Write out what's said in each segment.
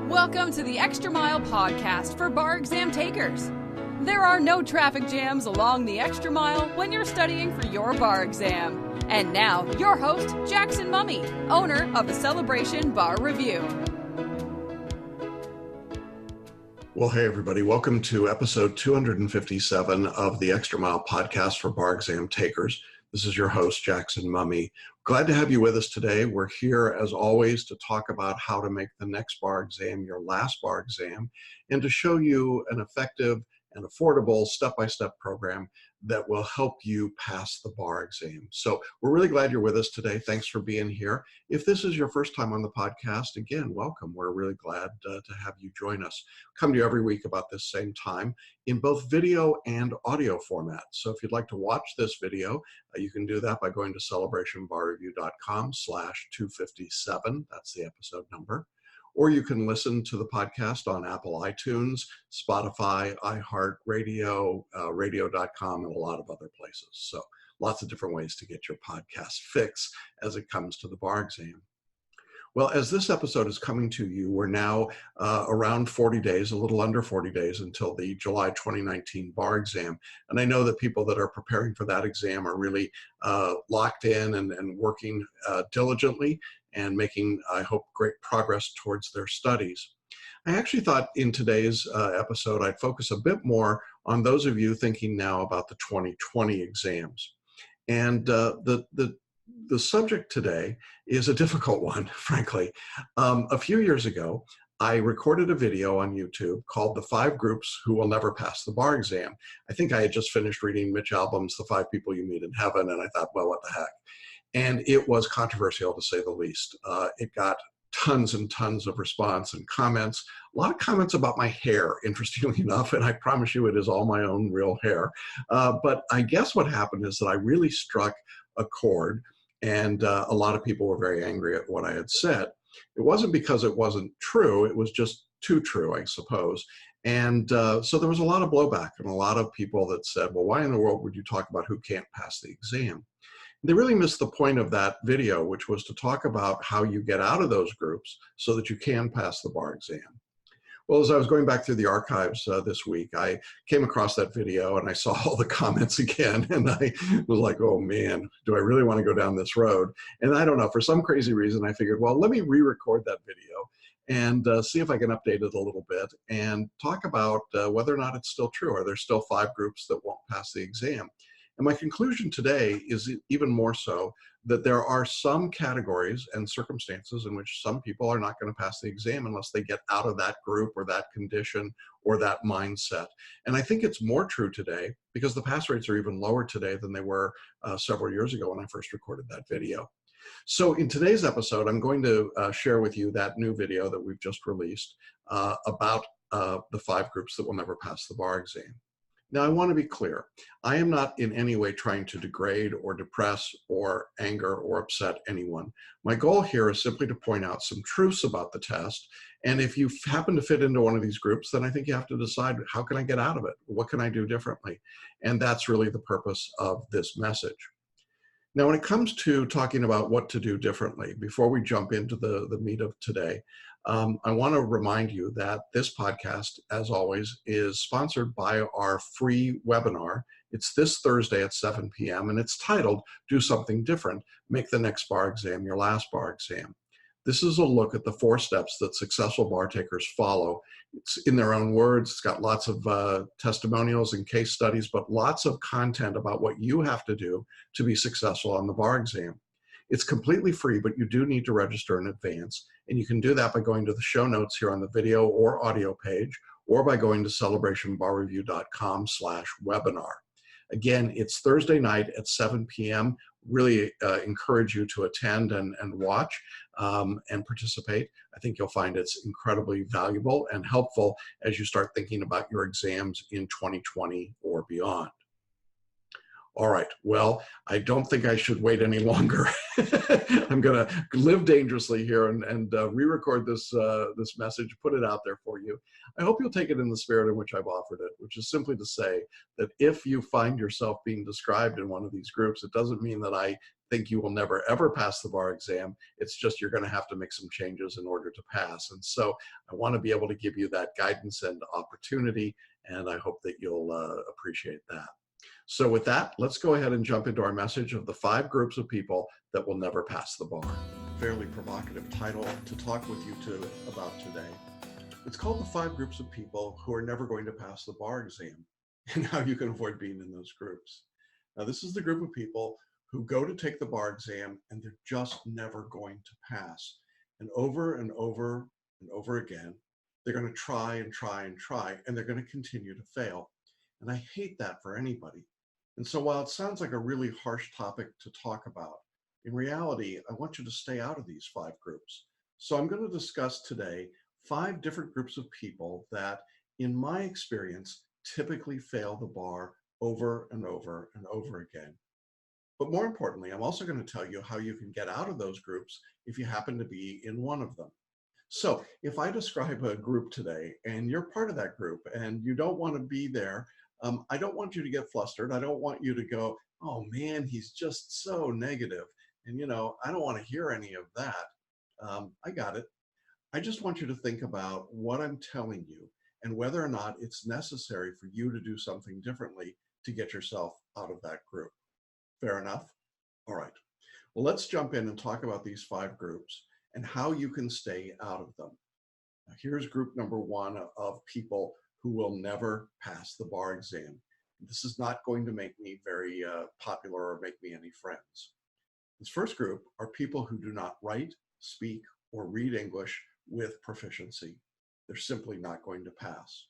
Welcome to the Extra Mile podcast for bar exam takers. There are no traffic jams along the Extra Mile when you're studying for your bar exam. And now, your host, Jackson Mummy, owner of the Celebration Bar Review. Well, hey, everybody. Welcome to episode 257 of the Extra Mile podcast for bar exam takers. This is your host, Jackson Mummy. Glad to have you with us today. We're here, as always, to talk about how to make the next bar exam your last bar exam and to show you an effective and affordable step-by-step program that will help you pass the bar exam. So we're really glad you're with us today. Thanks for being here. If this is your first time on the podcast, again, welcome. We're really glad to have you join us. Come to you every week about this same time in both video and audio format. So if you'd like to watch this video, you can do that by going to celebrationbarreview.com/257. That's the episode number. Or you can listen to the podcast on Apple iTunes, Spotify, iHeartRadio, radio.com, and a lot of other places. So lots of different ways to get your podcast fix as it comes to the bar exam. Well, as this episode is coming to you, we're now around 40 days, a little under 40 days until the July 2019 bar exam. And I know that people that are preparing for that exam are really locked in and working diligently and making, I hope, great progress towards their studies. I actually thought in today's episode, I'd focus a bit more on those of you thinking now about the 2020 exams. And the subject today is a difficult one, frankly. A few years ago, I recorded a video on YouTube called The 5 Groups Who Will Never Pass the Bar Exam. I think I had just finished reading Mitch Albom's The 5 People You Meet in Heaven, and I thought, well, what the heck? And it was controversial, to say the least. It got tons and tons of response and comments, a lot of comments about my hair, interestingly enough, and I promise you it is all my own real hair. But I guess what happened is that I really struck a chord, and a lot of people were very angry at what I had said. It wasn't because it wasn't true, it was just too true, I suppose. And so there was a lot of blowback and a lot of people that said, well, why in the world would you talk about who can't pass the exam? They really missed the point of that video, which was to talk about how you get out of those groups so that you can pass the bar exam. Well, as I was going back through the archives this week, I came across that video and I saw all the comments again, and I was like, oh man, do I really want to go down this road? And I don't know, for some crazy reason, I figured, well, let me re-record that video and see if I can update it a little bit and talk about whether or not it's still true. Are there still 5 groups that won't pass the exam? And my conclusion today is even more so that there are some categories and circumstances in which some people are not going to pass the exam unless they get out of that group or that condition or that mindset. And I think it's more true today because the pass rates are even lower today than they were several years ago when I first recorded that video. So in today's episode, I'm going to share with you that new video that we've just released about the 5 groups that will never pass the bar exam. Now, I want to be clear. I am not in any way trying to degrade or depress or anger or upset anyone. My goal here is simply to point out some truths about the test. And if you happen to fit into one of these groups, then I think you have to decide, how can I get out of it? What can I do differently? And that's really the purpose of this message. Now, when it comes to talking about what to do differently, before we jump into the meat of today, I want to remind you that this podcast, as always, is sponsored by our free webinar. It's this Thursday at 7 p.m. and it's titled, Do Something Different, Make the Next Bar Exam Your Last Bar Exam. This is a look at the 4 steps that successful bar takers follow. It's in their own words. It's got lots of testimonials and case studies, but lots of content about what you have to do to be successful on the bar exam. It's completely free, but you do need to register in advance. And you can do that by going to the show notes here on the video or audio page, or by going to celebrationbarreview.com/webinar. Again, it's Thursday night at 7 p.m. Really encourage you to attend and watch and participate. I think you'll find it's incredibly valuable and helpful as you start thinking about your exams in 2020 or beyond. All right. Well, I don't think I should wait any longer. I'm going to live dangerously here and re-record this message, put it out there for you. I hope you'll take it in the spirit in which I've offered it, which is simply to say that if you find yourself being described in one of these groups, it doesn't mean that I think you will never ever pass the bar exam. It's just you're going to have to make some changes in order to pass. And so I want to be able to give you that guidance and opportunity, and I hope that you'll appreciate that. So with that, let's go ahead and jump into our message of the 5 groups of people that will never pass the bar. Fairly provocative title to talk with you about today. It's called the 5 groups of people who are never going to pass the bar exam and how you can avoid being in those groups. Now, this is the group of people who go to take the bar exam and they're just never going to pass. And over and over and over again, they're going to try and try and try, and they're going to continue to fail. And I hate that for anybody. And so while it sounds like a really harsh topic to talk about, in reality, I want you to stay out of these 5 groups. So I'm going to discuss today 5 different groups of people that, in my experience, typically fail the bar over and over and over again. But more importantly, I'm also going to tell you how you can get out of those groups if you happen to be in one of them. So if I describe a group today and you're part of that group and you don't want to be there, I don't want you to get flustered. I don't want you to go, oh man, he's just so negative. And I don't want to hear any of that. I got it. I just want you to think about what I'm telling you and whether or not it's necessary for you to do something differently to get yourself out of that group. Fair enough? All right. Well, let's jump in and talk about these 5 groups and how you can stay out of them. Now, here's group number 1 of people who will never pass the bar exam. This is not going to make me very popular or make me any friends. This first group are people who do not write, speak, or read English with proficiency. They're simply not going to pass.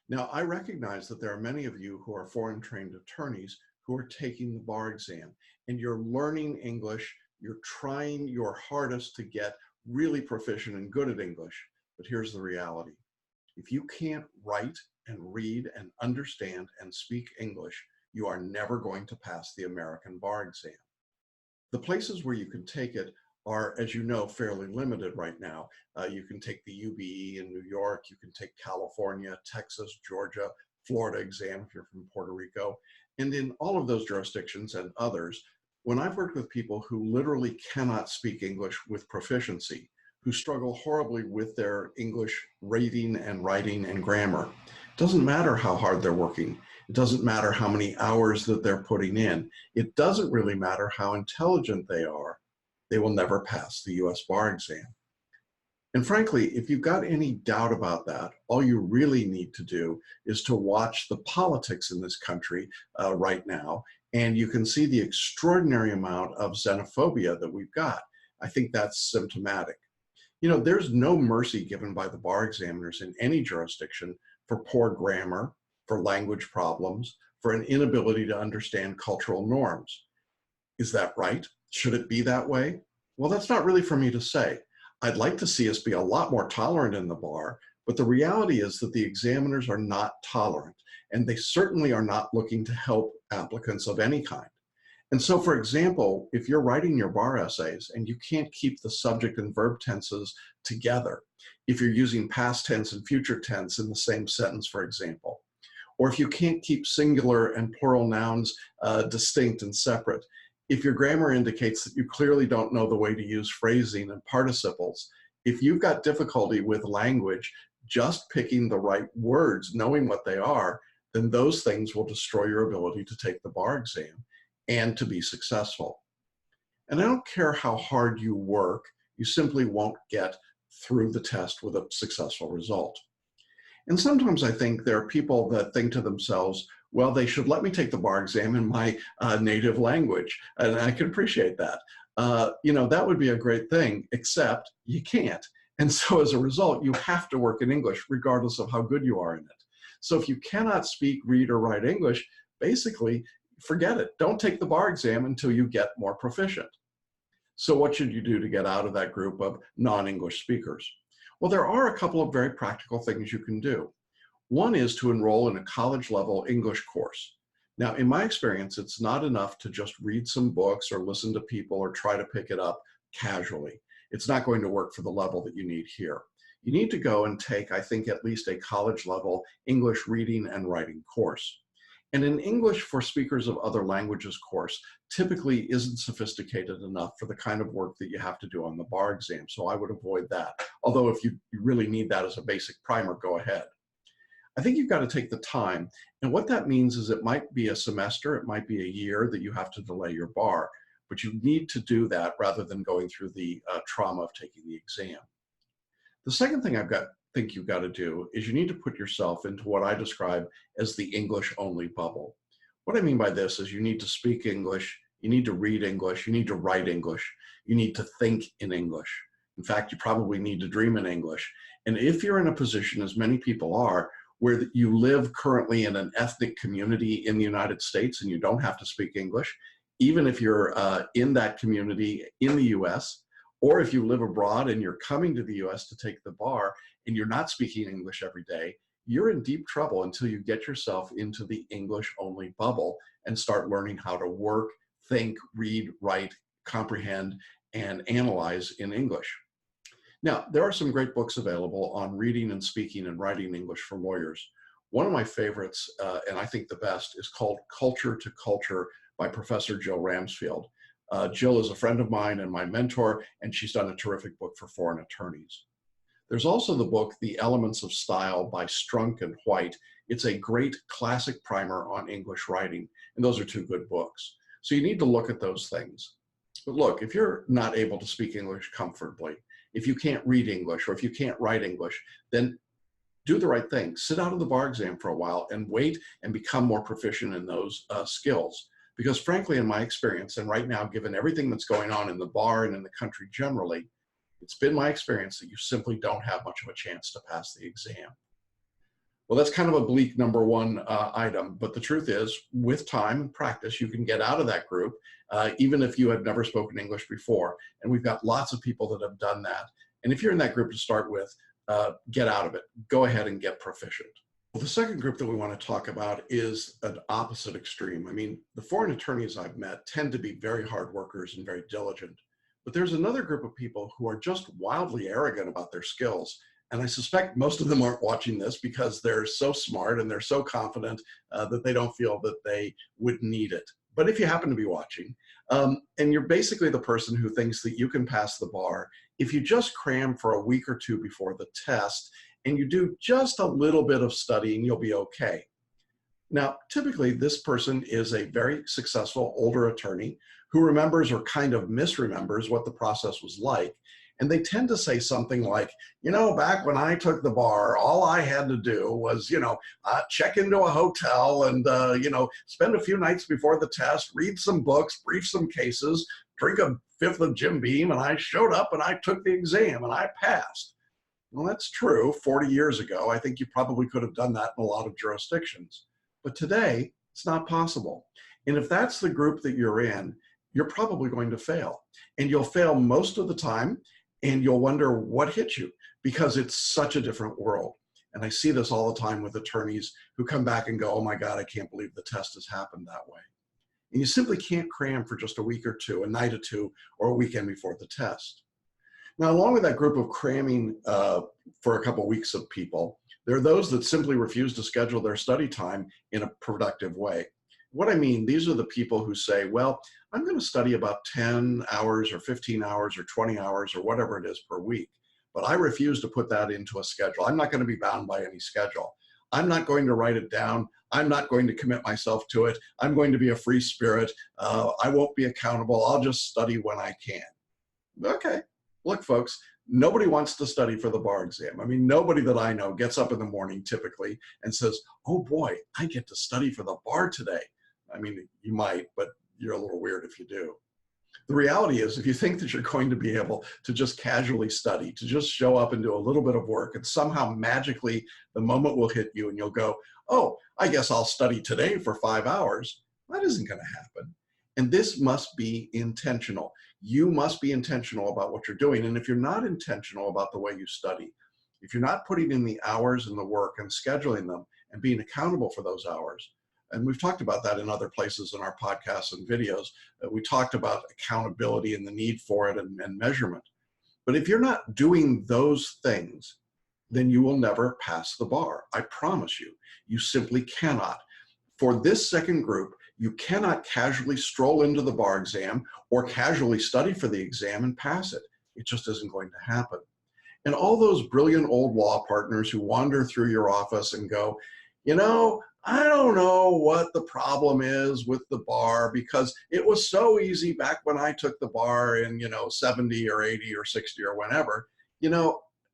Now, I recognize that there are many of you who are foreign-trained attorneys who are taking the bar exam, and you're learning English, you're trying your hardest to get really proficient and good at English, but here's the reality. If you can't write and read and understand and speak English, you are never going to pass the American bar exam. The places where you can take it are, as you know, fairly limited right now. You can take the UBE in New York, you can take California, Texas, Georgia, Florida exam if you're from Puerto Rico. And in all of those jurisdictions and others, when I've worked with people who literally cannot speak English with proficiency, who struggle horribly with their English reading and writing and grammar, it doesn't matter how hard they're working. It doesn't matter how many hours that they're putting in. It doesn't really matter how intelligent they are. They will never pass the US bar exam. And frankly, if you've got any doubt about that, all you really need to do is to watch the politics in this country right now, and you can see the extraordinary amount of xenophobia that we've got. I think that's symptomatic. There's no mercy given by the bar examiners in any jurisdiction for poor grammar, for language problems, for an inability to understand cultural norms. Is that right? Should it be that way? Well, that's not really for me to say. I'd like to see us be a lot more tolerant in the bar, but the reality is that the examiners are not tolerant, and they certainly are not looking to help applicants of any kind. And so, for example, if you're writing your bar essays and you can't keep the subject and verb tenses together, if you're using past tense and future tense in the same sentence, for example, or if you can't keep singular and plural nouns distinct and separate, if your grammar indicates that you clearly don't know the way to use phrasing and participles, if you've got difficulty with language, just picking the right words, knowing what they are, then those things will destroy your ability to take the bar exam and to be successful. And I don't care how hard you work, you simply won't get through the test with a successful result. And sometimes I think there are people that think to themselves, well, they should let me take the bar exam in my native language. And I can appreciate that. That would be a great thing, except you can't. And so as a result, you have to work in English regardless of how good you are in it. So if you cannot speak, read, or write English, basically, forget it. Don't take the bar exam until you get more proficient. So what should you do to get out of that group of non-English speakers? Well, there are a couple of very practical things you can do. One is to enroll in a college-level English course. Now, in my experience, it's not enough to just read some books or listen to people or try to pick it up casually. It's not going to work for the level that you need here. You need to go and take, I think, at least a college level English reading and writing course. And an English for speakers of other languages course typically isn't sophisticated enough for the kind of work that you have to do on the bar exam. So I would avoid that. Although if you really need that as a basic primer, go ahead. I think you've got to take the time. And what that means is it might be a semester, it might be a year that you have to delay your bar, but you need to do that rather than going through the trauma of taking the exam. The second thing think you've got to do is you need to put yourself into what I describe as the English only bubble. What I mean by this is you need to speak English, you need to read English, you need to write English, you need to think in English. In fact, you probably need to dream in English. And if you're in a position, as many people are, where you live currently in an ethnic community in the United States and you don't have to speak English, even if you're in that community in the US, or if you live abroad and you're coming to the US to take the bar and you're not speaking English every day, you're in deep trouble until you get yourself into the English only bubble and start learning how to work, think, read, write, comprehend, and analyze in English. Now, there are some great books available on reading and speaking and writing English for lawyers. One of my favorites, and I think the best, is called Culture to Culture by Professor Jill Ramsfield. Jill is a friend of mine and my mentor, and she's done a terrific book for foreign attorneys. There's also the book, The Elements of Style by Strunk and White. It's a great classic primer on English writing, and those are two good books. So you need to look at those things. But look, if you're not able to speak English comfortably, if you can't read English or if you can't write English, then do the right thing. Sit out of the bar exam for a while and wait and become more proficient in those skills. Because frankly, in my experience, and right now, given everything that's going on in the bar and in the country generally, it's been my experience that you simply don't have much of a chance to pass the exam. Well, that's kind of a bleak number one item, but the truth is, with time and practice, you can get out of that group, even if you had never spoken English before. And we've got lots of people that have done that. And if you're in that group to start with, get out of it. Go ahead and get proficient. Well, the second group that we want to talk about is an opposite extreme. I mean, the foreign attorneys I've met tend to be very hard workers and very diligent. But there's another group of people who are just wildly arrogant about their skills. And I suspect most of them aren't watching this because they're so smart and they're so confident that they don't feel that they would need it. But if you happen to be watching, and you're basically the person who thinks that you can pass the bar, if you just cram for a week or two before the test and you do just a little bit of studying, you'll be okay. Now, typically this person is a very successful older attorney who remembers or kind of misremembers what the process was like. And they tend to say something like, you know, back when I took the bar, all I had to do was, check into a hotel and, spend a few nights before the test, read some books, brief some cases, drink a fifth of Jim Beam, and I showed up and I took the exam and I passed. Well, that's true. 40 years ago, I think you probably could have done that in a lot of jurisdictions. But today, it's not possible. And if that's the group that you're in, you're probably going to fail. And you'll fail most of the time, and you'll wonder what hit you because it's such a different world. And I see this all the time with attorneys who come back and go, oh my God, I can't believe the test has happened that way. And you simply can't cram for just a week or two, a night or two, or a weekend before the test. Now, along with that group of cramming for a couple of weeks of people, there are those that simply refuse to schedule their study time in a productive way. What I mean, these are the people who say, well, I'm going to study about 10 hours or 15 hours or 20 hours or whatever it is per week, but I refuse to put that into a schedule. I'm not going to be bound by any schedule. I'm not going to write it down. I'm not going to commit myself to it. I'm going to be a free spirit. I won't be accountable. I'll just study when I can. Okay, look, folks, nobody wants to study for the bar exam. I mean, nobody that I know gets up in the morning typically and says, oh boy, I get to study for the bar today. I mean, you might, but you're a little weird if you do. The reality is, if you think that you're going to be able to just casually study, to just show up and do a little bit of work, and somehow magically the moment will hit you and you'll go, oh, I guess I'll study today for 5 hours. That isn't going to happen. And this must be intentional. You must be intentional about what you're doing. And if you're not intentional about the way you study, if you're not putting in the hours and the work and scheduling them and being accountable for those hours, And we've talked about that in other places in our podcasts and videos. We talked about accountability and the need for it and measurement. But if you're not doing those things, then you will never pass the bar. I promise you, you simply cannot. For this second group, you cannot casually stroll into the bar exam or casually study for the exam and pass it. It just isn't going to happen. And all those brilliant old law partners who wander through your office and go, I don't know what the problem is with the bar because it was so easy back when I took the bar in, 70 or 80 or 60 or whenever.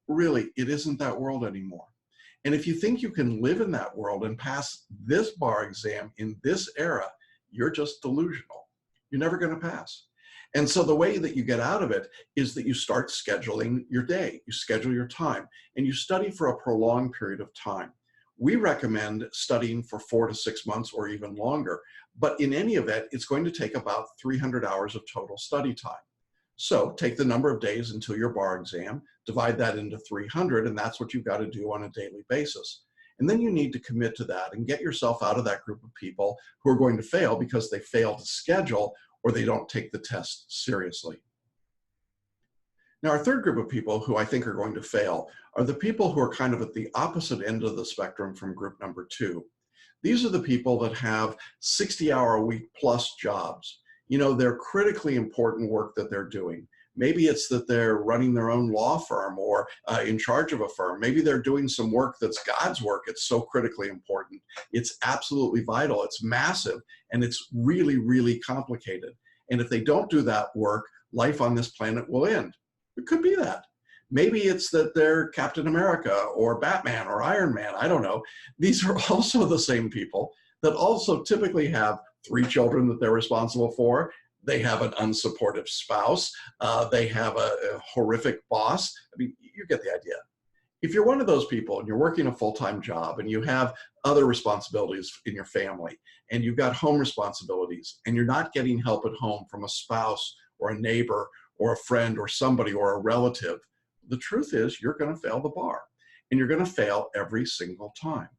Really, it isn't that world anymore. And if you think you can live in that world and pass this bar exam in this era, you're just delusional. You're never going to pass. And so the way that you get out of it is that you start scheduling your day, you schedule your time, and you study for a prolonged period of time. We recommend studying for 4 to 6 months or even longer, but in any event, it's going to take about 300 hours of total study time. So take the number of days until your bar exam, divide that into 300, and that's what you've got to do on a daily basis. And then you need to commit to that and get yourself out of that group of people who are going to fail because they fail to schedule or they don't take the test seriously. Now, our third group of people who I think are going to fail are the people who are kind of at the opposite end of the spectrum from group number 2. These are the people that have 60-hour-a-week plus jobs. They're critically important work that they're doing. Maybe it's that they're running their own law firm or in charge of a firm. Maybe they're doing some work that's God's work. It's so critically important. It's absolutely vital. It's massive, and it's really, really complicated. And if they don't do that work, life on this planet will end. It could be that. Maybe it's that they're Captain America or Batman or Iron Man. I don't know. These are also the same people that also typically have 3 children that they're responsible for. They have an unsupportive spouse. They have a horrific boss. I mean, you get the idea. If you're one of those people and you're working a full-time job and you have other responsibilities in your family and you've got home responsibilities and you're not getting help at home from a spouse or a neighbor or a friend or somebody or a relative, the truth is you're going to fail the bar, and you're going to fail every single time.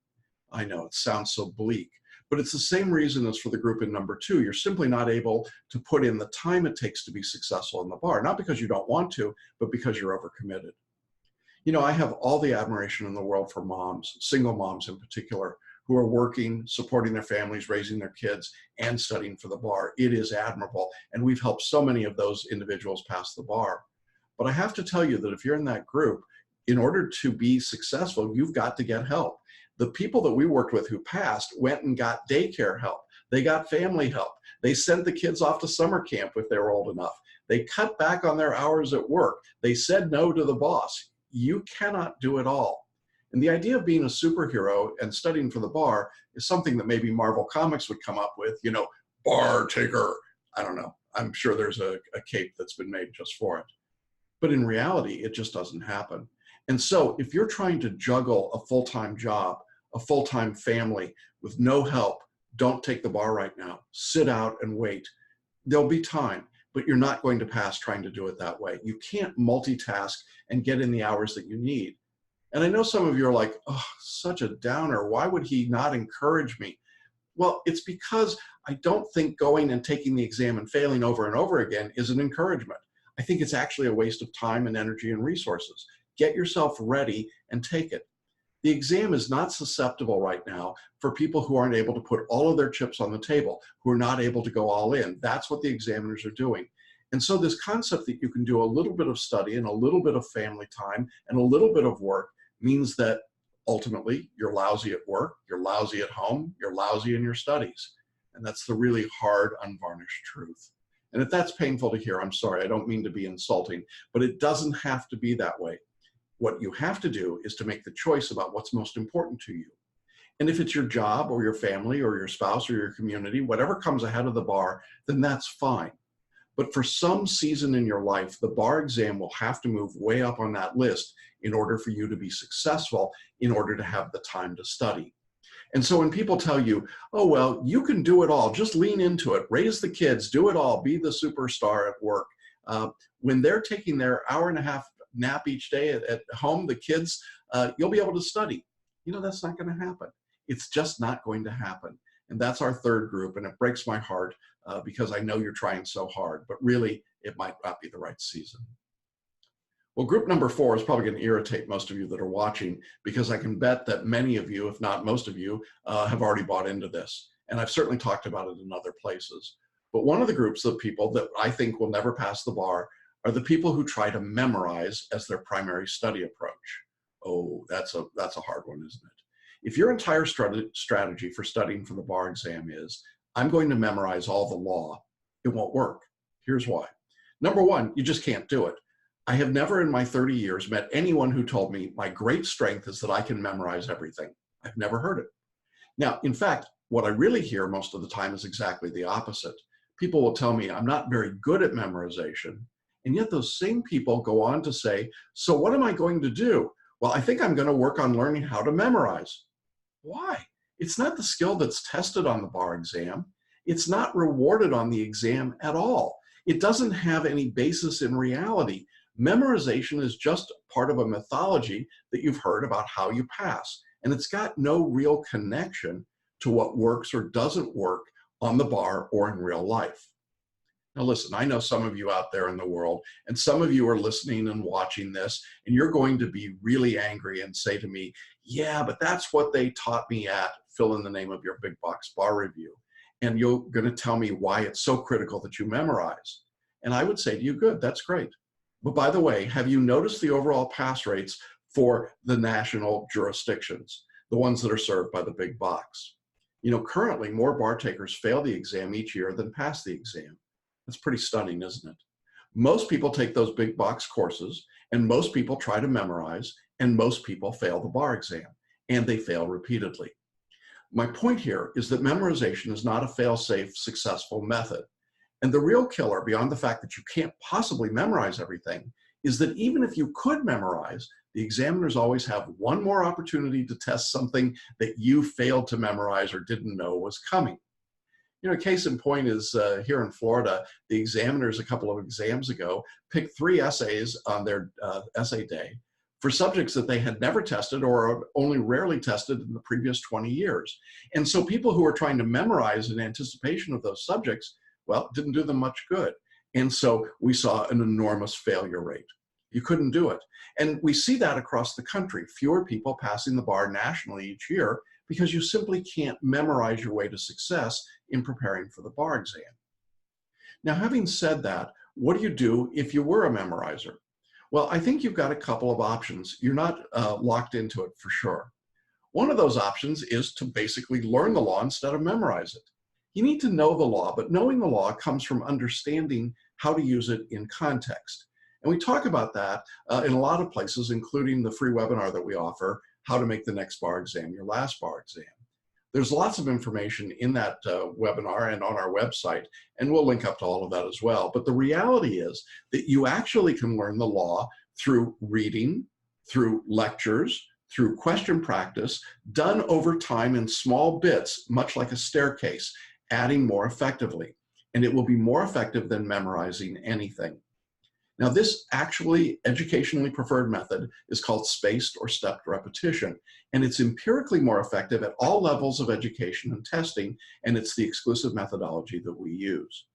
I know it sounds so bleak, but it's the same reason as for the group in number 2. You're simply not able to put in the time it takes to be successful in the bar, not because you don't want to, but because you're overcommitted. I have all the admiration in the world for moms, single moms in particular, who are working, supporting their families, raising their kids, and studying for the bar. It is admirable, and we've helped so many of those individuals pass the bar. But I have to tell you that if you're in that group, in order to be successful, you've got to get help. The people that we worked with who passed went and got daycare help. They got family help. They sent the kids off to summer camp if they were old enough. They cut back on their hours at work. They said no to the boss. You cannot do it all. And the idea of being a superhero and studying for the bar is something that maybe Marvel Comics would come up with, bar taker. I don't know. I'm sure there's a cape that's been made just for it. But in reality, it just doesn't happen. And so if you're trying to juggle a full-time job, a full-time family with no help, don't take the bar right now. Sit out and wait. There'll be time, but you're not going to pass trying to do it that way. You can't multitask and get in the hours that you need. And I know some of you are like, oh, such a downer. Why would he not encourage me? Well, it's because I don't think going and taking the exam and failing over and over again is an encouragement. I think it's actually a waste of time and energy and resources. Get yourself ready and take it. The exam is not susceptible right now for people who aren't able to put all of their chips on the table, who are not able to go all in. That's what the examiners are doing. And so this concept that you can do a little bit of study and a little bit of family time and a little bit of work means that ultimately you're lousy at work, you're lousy at home, you're lousy in your studies. And that's the really hard, unvarnished truth. And if that's painful to hear, I'm sorry, I don't mean to be insulting, but it doesn't have to be that way. What you have to do is to make the choice about what's most important to you. And if it's your job or your family or your spouse or your community, whatever comes ahead of the bar, then that's fine. But for some season in your life, the bar exam will have to move way up on that list in order for you to be successful, in order to have the time to study. And so when people tell you, oh, well, you can do it all, just lean into it, raise the kids, do it all, be the superstar at work. When they're taking their hour-and-a-half nap each day at home, the kids, you'll be able to study. That's not going to happen. It's just not going to happen. And that's our third group. And it breaks my heart because I know you're trying so hard, but really it might not be the right season. Well, group number 4 is probably going to irritate most of you that are watching, because I can bet that many of you, if not most of you, have already bought into this. And I've certainly talked about it in other places. But one of the groups of people that I think will never pass the bar are the people who try to memorize as their primary study approach. Oh, that's a hard one, isn't it? If your entire strategy for studying for the bar exam is, I'm going to memorize all the law, it won't work. Here's why. Number one, you just can't do it. I have never in my 30 years met anyone who told me my great strength is that I can memorize everything. I've never heard it. Now, in fact, what I really hear most of the time is exactly the opposite. People will tell me I'm not very good at memorization, and yet those same people go on to say, so what am I going to do? Well, I think I'm going to work on learning how to memorize. Why? It's not the skill that's tested on the bar exam. It's not rewarded on the exam at all. It doesn't have any basis in reality. Memorization is just part of a mythology that you've heard about how you pass, and it's got no real connection to what works or doesn't work on the bar or in real life. Now listen, I know some of you out there in the world, and some of you are listening and watching this, and you're going to be really angry and say to me, yeah, but that's what they taught me at, fill in the name of your big box bar review. And you're going to tell me why it's so critical that you memorize. And I would say to you, good, that's great. But by the way, have you noticed the overall pass rates for the national jurisdictions, the ones that are served by the big box? You know, currently more bar takers fail the exam each year than pass the exam. That's pretty stunning, isn't it? Most people take those big box courses, and most people try to memorize, and most people fail the bar exam, and they fail repeatedly. My point here is that memorization is not a fail-safe, successful method. And the real killer, beyond the fact that you can't possibly memorize everything, is that even if you could memorize, the examiners always have one more opportunity to test something that you failed to memorize or didn't know was coming. You know, case in point is here in Florida, the examiners a couple of exams ago picked 3 essays on their essay day for subjects that they had never tested or only rarely tested in the previous 20 years. And so people who were trying to memorize in anticipation of those subjects, well, it didn't do them much good. And so we saw an enormous failure rate. You couldn't do it. And we see that across the country, fewer people passing the bar nationally each year because you simply can't memorize your way to success in preparing for the bar exam. Now, having said that, what do you do if you were a memorizer? Well, I think you've got a couple of options. You're not locked into it for sure. One of those options is to basically learn the law instead of memorize it. You need to know the law, but knowing the law comes from understanding how to use it in context. And we talk about that in a lot of places, including the free webinar that we offer, How to Make the Next Bar Exam Your Last Bar Exam. There's lots of information in that webinar and on our website, and we'll link up to all of that as well. But the reality is that you actually can learn the law through reading, through lectures, through question practice, done over time in small bits, much like a staircase, adding more effectively. And it will be more effective than memorizing anything. Now, this actually educationally preferred method is called spaced or stepped repetition, and it's empirically more effective at all levels of education and testing, and it's the exclusive methodology that we use.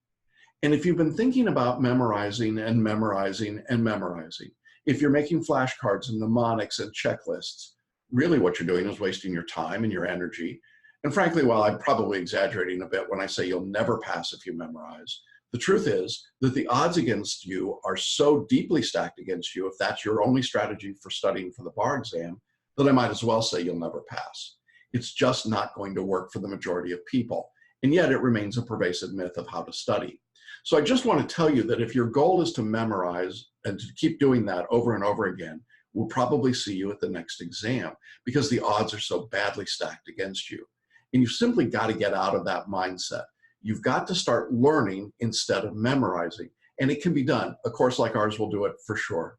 And if you've been thinking about memorizing and memorizing and memorizing, if you're making flashcards and mnemonics and checklists, really what you're doing is wasting your time and your energy. And frankly, while I'm probably exaggerating a bit when I say you'll never pass if you memorize, the truth is that the odds against you are so deeply stacked against you, if that's your only strategy for studying for the bar exam, that I might as well say you'll never pass. It's just not going to work for the majority of people. And yet it remains a pervasive myth of how to study. So I just want to tell you that if your goal is to memorize and to keep doing that over and over again, we'll probably see you at the next exam because the odds are so badly stacked against you. And you've simply got to get out of that mindset. You've got to start learning instead of memorizing. And it can be done. A course like ours will do it for sure.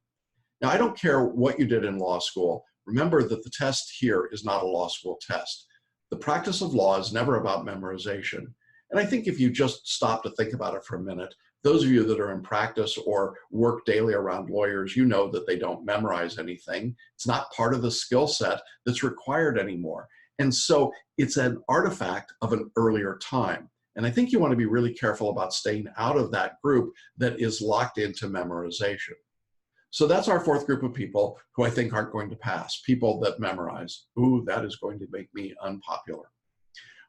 Now, I don't care what you did in law school. Remember that the test here is not a law school test. The practice of law is never about memorization. And I think if you just stop to think about it for a minute, those of you that are in practice or work daily around lawyers, you know that they don't memorize anything. It's not part of the skill set that's required anymore. And so it's an artifact of an earlier time. And I think you want to be really careful about staying out of that group that is locked into memorization. So that's our fourth group of people who I think aren't going to pass, people that memorize. Ooh, that is going to make me unpopular.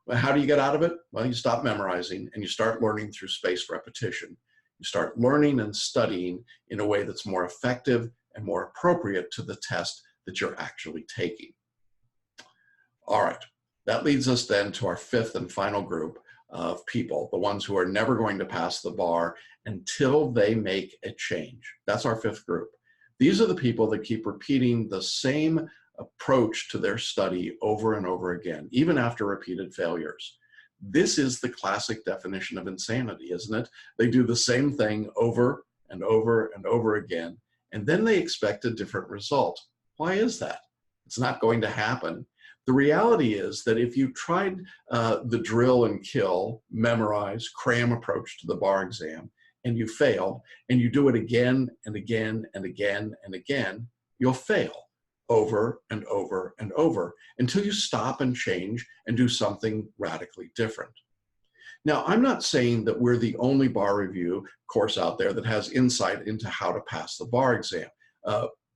Well, how do you get out of it? Well, you stop memorizing and you start learning through spaced repetition. You start learning and studying in a way that's more effective and more appropriate to the test that you're actually taking. All right, that leads us then to our fifth and final group of people, the ones who are never going to pass the bar until they make a change. That's our fifth group. These are the people that keep repeating the same approach to their study over and over again, even after repeated failures. This is the classic definition of insanity, isn't it? They do the same thing over and over and over again, and then they expect a different result. Why is that? It's not going to happen. The reality is that if you tried the drill and kill, memorize, cram approach to the bar exam, and you failed, and you do it again and again and again and again, you'll fail over and over and over until you stop and change and do something radically different. Now, I'm not saying that we're the only bar review course out there that has insight into how to pass the bar exam.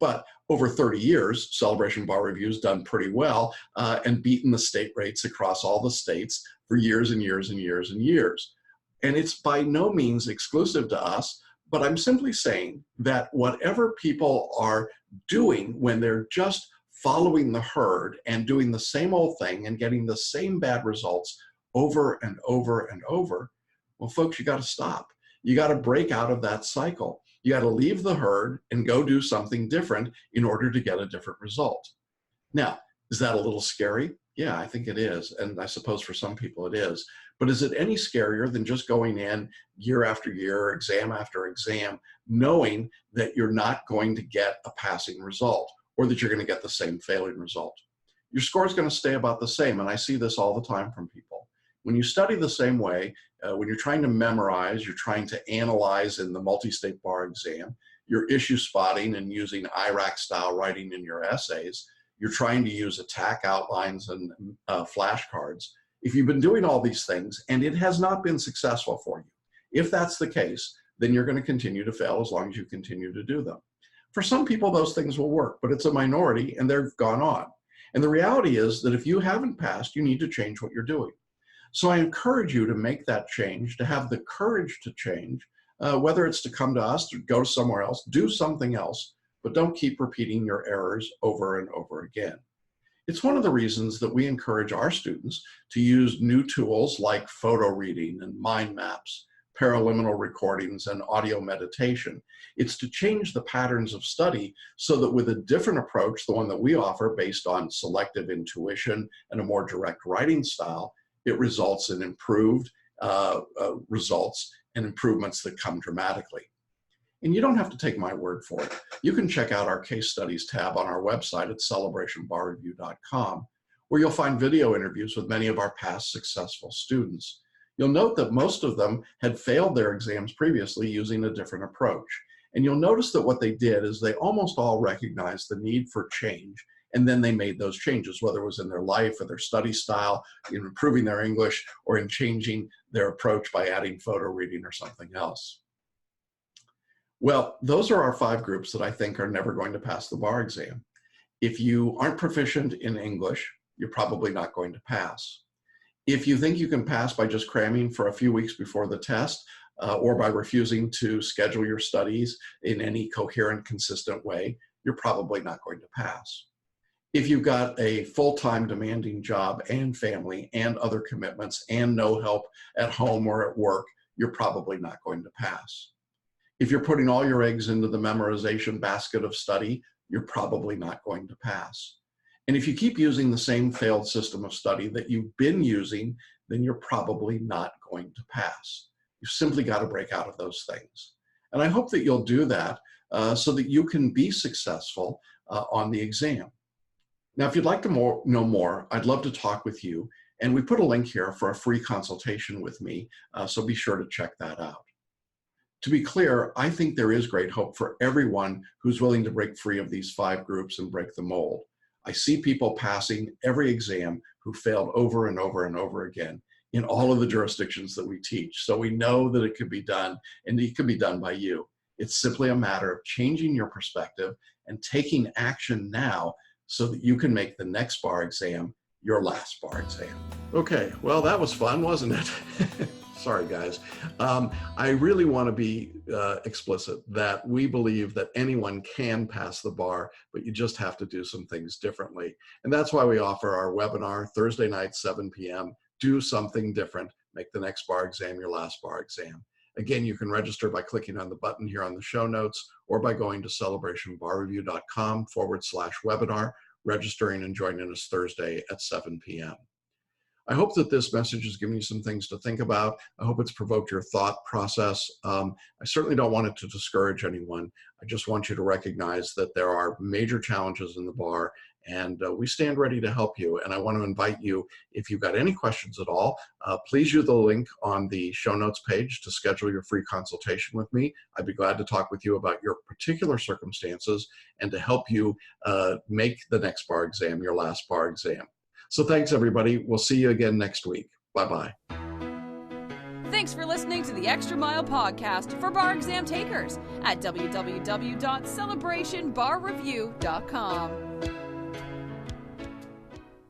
But over 30 years, Celebration Bar Review's done pretty well and beaten the state rates across all the states for years and years and years and years. And it's by no means exclusive to us, but I'm simply saying that whatever people are doing when they're just following the herd and doing the same old thing and getting the same bad results over and over and over, well, folks, you got to stop. You got to break out of that cycle. You got to leave the herd and go do something different in order to get a different result. Now, is that a little scary? Yeah, I think it is. And I suppose for some people it is. But is it any scarier than just going in year after year, exam after exam, knowing that you're not going to get a passing result or that you're going to get the same failing result? Your score is going to stay about the same. And I see this all the time from people. When you study the same way, when you're trying to memorize, you're trying to analyze in the multi-state bar exam, you're issue spotting and using IRAC style writing in your essays, you're trying to use attack outlines and flashcards. If you've been doing all these things and it has not been successful for you, if that's the case, then you're going to continue to fail as long as you continue to do them. For some people, those things will work, but it's a minority and they've gone on. And the reality is that if you haven't passed, you need to change what you're doing. So I encourage you to make that change, to have the courage to change, whether it's to come to us, to go somewhere else, do something else, but don't keep repeating your errors over and over again. It's one of the reasons that we encourage our students to use new tools like photo reading and mind maps, paraliminal recordings, and audio meditation. It's to change the patterns of study so that with a different approach, the one that we offer based on selective intuition and a more direct writing style, it results in improved results and improvements that come dramatically. And you don't have to take my word for it. You can check out our case studies tab on our website at celebrationbarreview.com, where you'll find video interviews with many of our past successful students. You'll note that most of them had failed their exams previously using a different approach. And you'll notice that what they did is they almost all recognized the need for change, and then they made those changes, whether it was in their life or their study style, in improving their English, or in changing their approach by adding photo reading or something else. Well, those are our 5 groups that I think are never going to pass the bar exam. If you aren't proficient in English, you're probably not going to pass. If you think you can pass by just cramming for a few weeks before the test, or by refusing to schedule your studies in any coherent, consistent way, you're probably not going to pass. If you've got a full-time demanding job and family and other commitments and no help at home or at work, you're probably not going to pass. If you're putting all your eggs into the memorization basket of study, you're probably not going to pass. And if you keep using the same failed system of study that you've been using, then you're probably not going to pass. You've simply got to break out of those things. And I hope that you'll do that so that you can be successful on the exam. Now, if you'd like to know more, I'd love to talk with you. And we put a link here for a free consultation with me, so be sure to check that out. To be clear, I think there is great hope for everyone who's willing to break free of these 5 groups and break the mold. I see people passing every exam who failed over and over and over again in all of the jurisdictions that we teach. So we know that it could be done, and it could be done by you. It's simply a matter of changing your perspective and taking action now so that you can make the next bar exam your last bar exam. Okay, well, that was fun, wasn't it? Sorry, guys. I really want to be explicit that we believe that anyone can pass the bar, but you just have to do some things differently. And that's why we offer our webinar Thursday night, 7 p.m. Do something different. Make the next bar exam your last bar exam. Again, you can register by clicking on the button here on the show notes or by going to celebrationbarreview.com/webinar, registering and joining us Thursday at 7 p.m. I hope that this message has given you some things to think about. I hope it's provoked your thought process. I certainly don't want it to discourage anyone. I just want you to recognize that there are major challenges in the bar, and we stand ready to help you. And I want to invite you, if you've got any questions at all, please use the link on the show notes page to schedule your free consultation with me. I'd be glad to talk with you about your particular circumstances and to help you make the next bar exam your last bar exam. So thanks, everybody. We'll see you again next week. Bye-bye. Thanks for listening to the Extra Mile podcast for bar exam takers at www.celebrationbarreview.com.